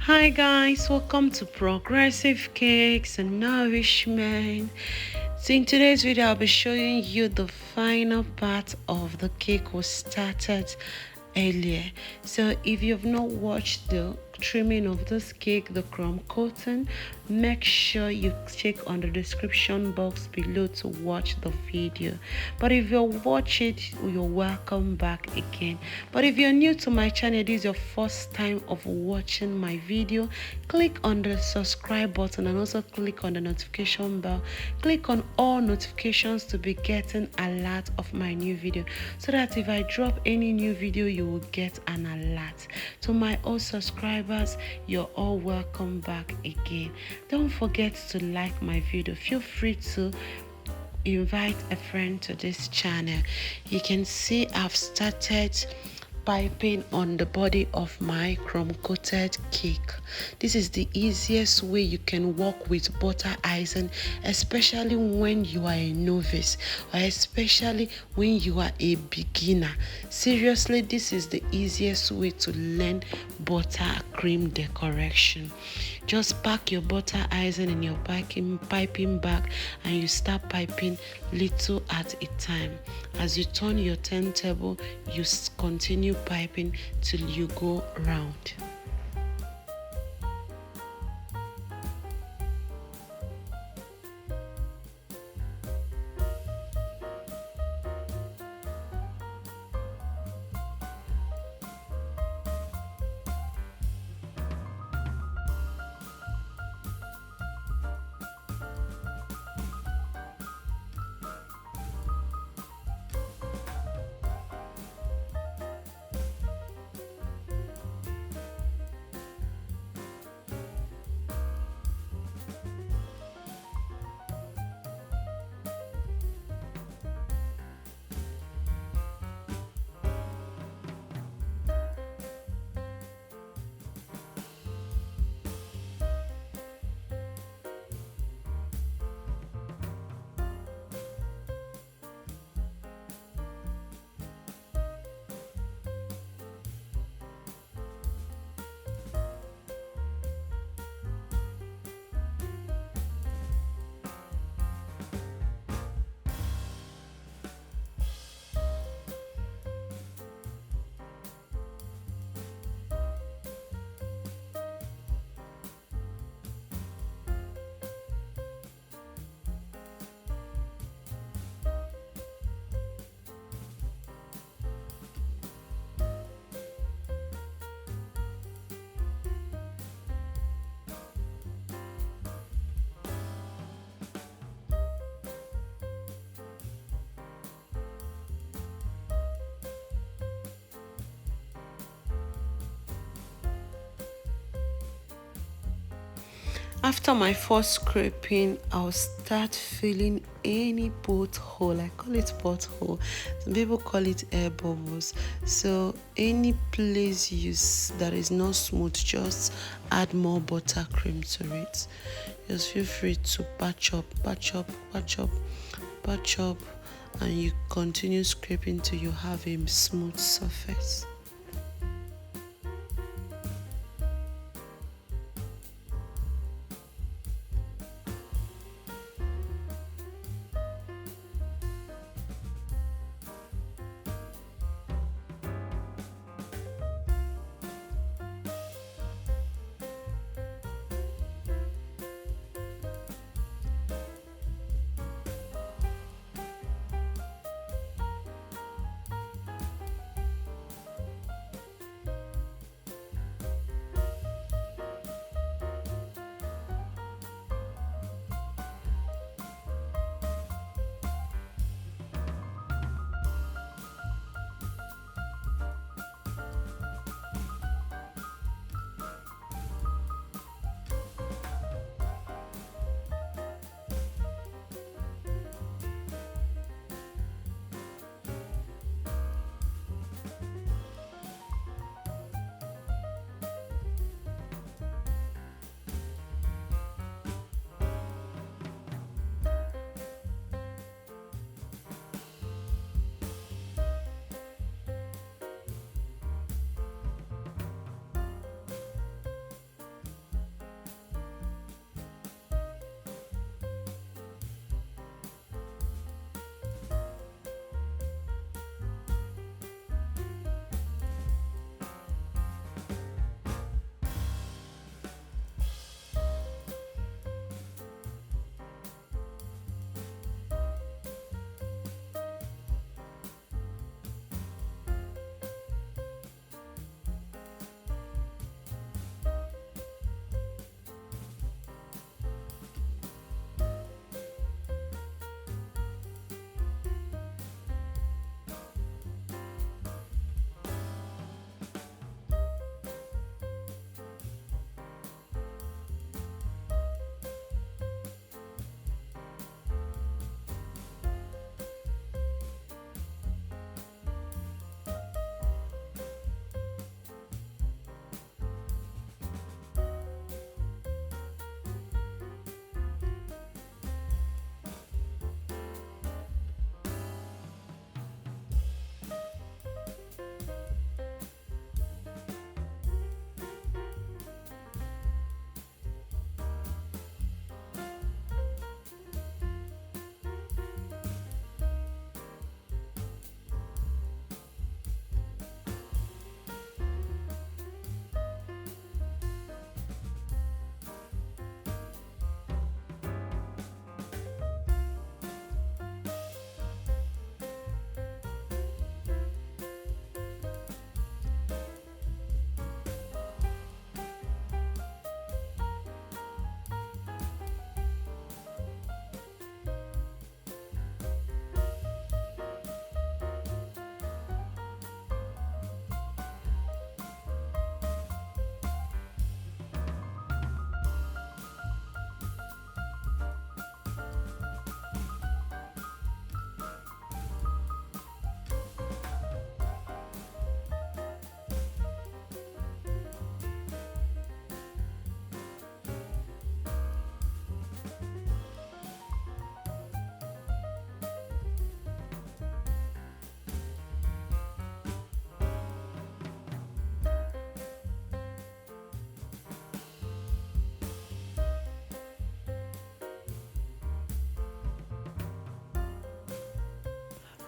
Hi guys, welcome to Progressive Cakes and Nourishment. So in today's video, I'll be showing you the final part of the cake we started earlier. So if you've not watched the trimming of this cake, the crumb coating, make sure you check on the description box below to watch the video. But if you watch it, you're welcome back again. But if you're new to my channel, this is your first time of watching my video, click on the subscribe button and also click on the notification bell. Click on all notifications to be getting alert of my new video, so that if I drop any new video, you will get an alert. To my old subscribers, you're all welcome back again. Don't forget to like my video. Feel free to invite a friend to this channel. You can see I've started piping on the body of my crumb coated cake. This is the easiest way you can work with butter icing, especially when you are a novice or especially when you are a beginner. Seriously, this is the easiest way to learn butter cream decoration. Just pack your butter icing in your piping bag and you start piping little at a time. As you turn your turntable, you continue piping till you go round. After my first scraping, I'll start filling any pothole. I call it pothole. Some people call it air bubbles. So any place that is not smooth, just add more buttercream to it. Just feel free to patch up, patch up, patch up, patch up, and you continue scraping till you have a smooth surface.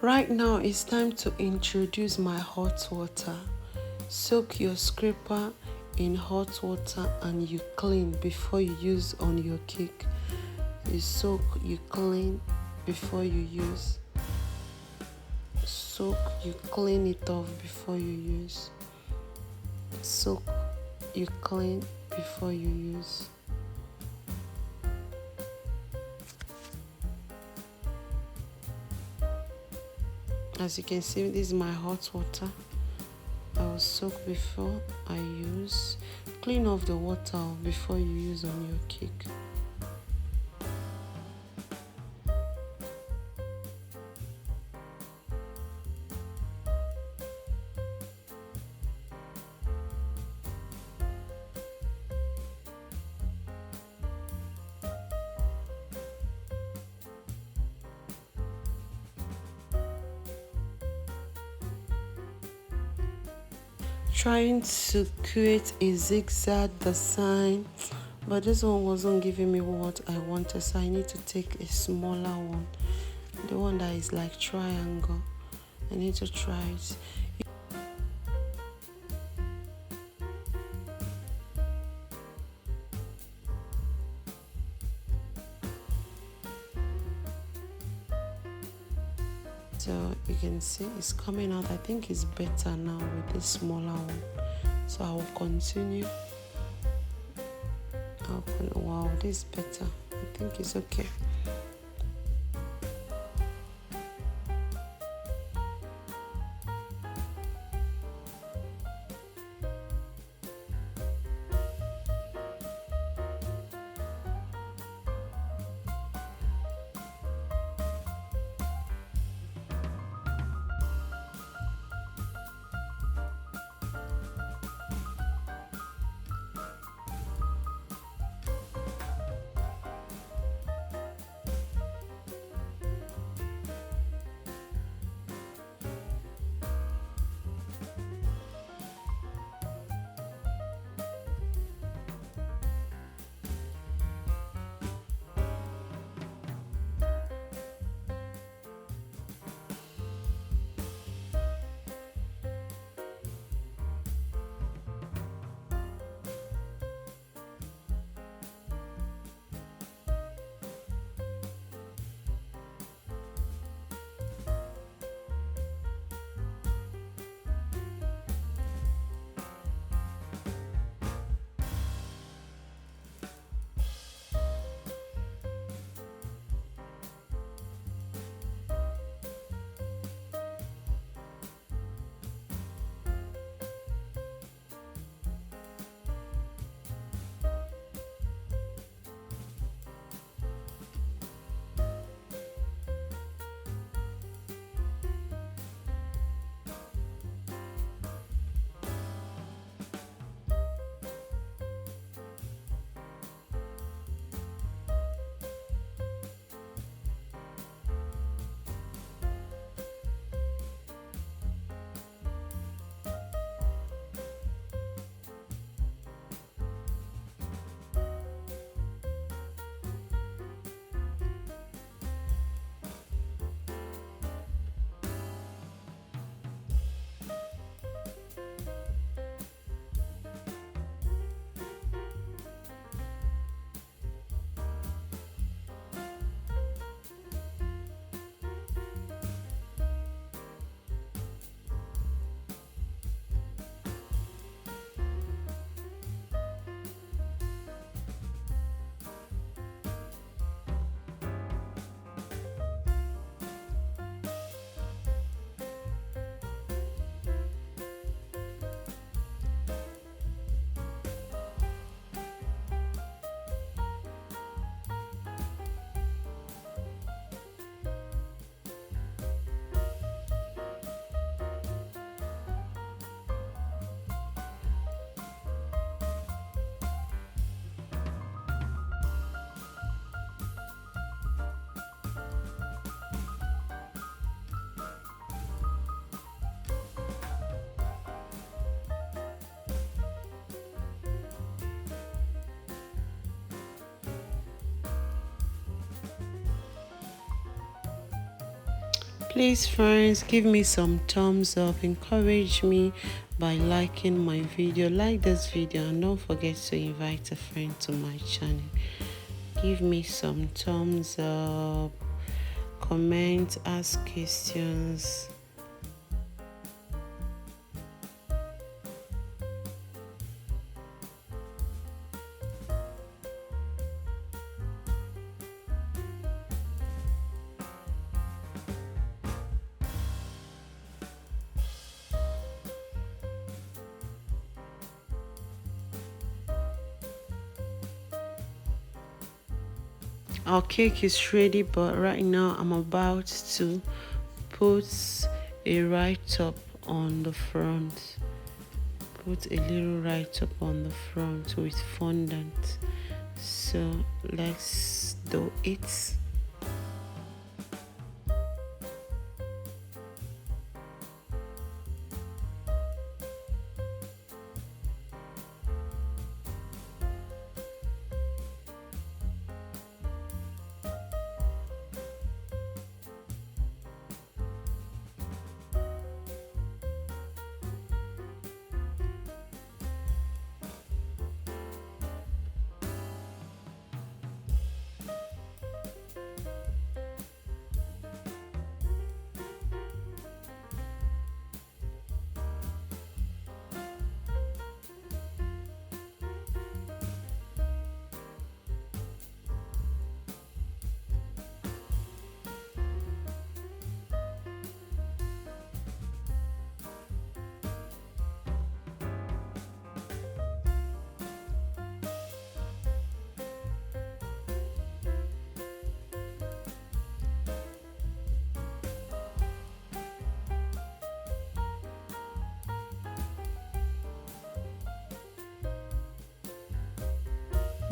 Right now it's time to introduce my hot water. Soak your scraper in hot water and you clean before you use on your cake. You soak, you clean before you use. Soak, you clean it off before you use. Soak, you clean before you use. As you can see, this is my hot water. I will soak before I use. Clean off the water before you use on your cake. Trying to create a zigzag design, but this one wasn't giving me what I wanted, so I need to take a smaller one, the one that is like triangle. I need to try it. So you can see it's coming out. I think it's better now with this smaller one, so I will continue. Wow, this is better. I think it's okay. Please friends, give me some thumbs up, encourage me by liking my video. Like this video and don't forget to invite a friend to my channel. Give me some thumbs up, comment, ask questions. Our cake is ready, but right now I'm about to put a right top on the front. Put a little right top on the front with fondant. So let's do it.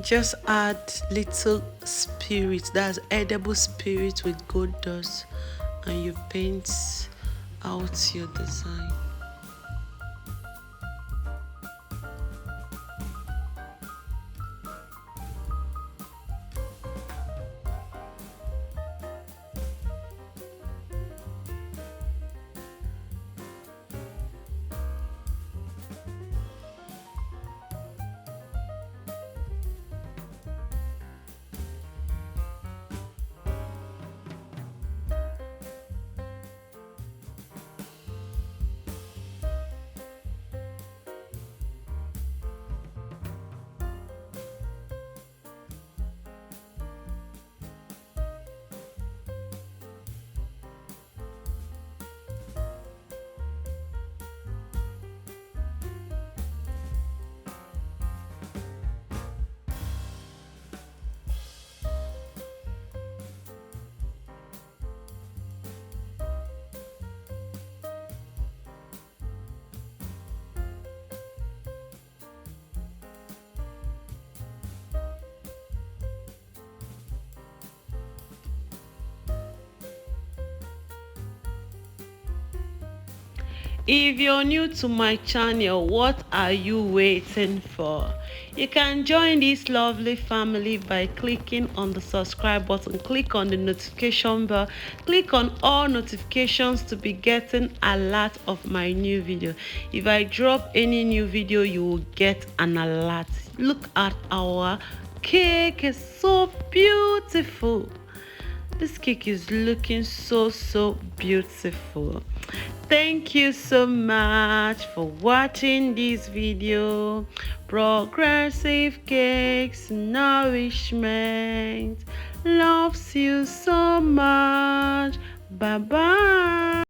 Just add little spirit, that's edible spirit with gold dust, and you paint out your design. If you're new to my channel, what are you waiting for? You can join this lovely family by clicking on the subscribe button, click on the notification bell, click on all notifications to be getting alert of my new video. If I drop any new video, you will get an alert. Look at our cake, it's so beautiful. This cake is looking so beautiful. Thank you so much for watching this video. Progressive Cakes Nourishment loves you so much. Bye bye.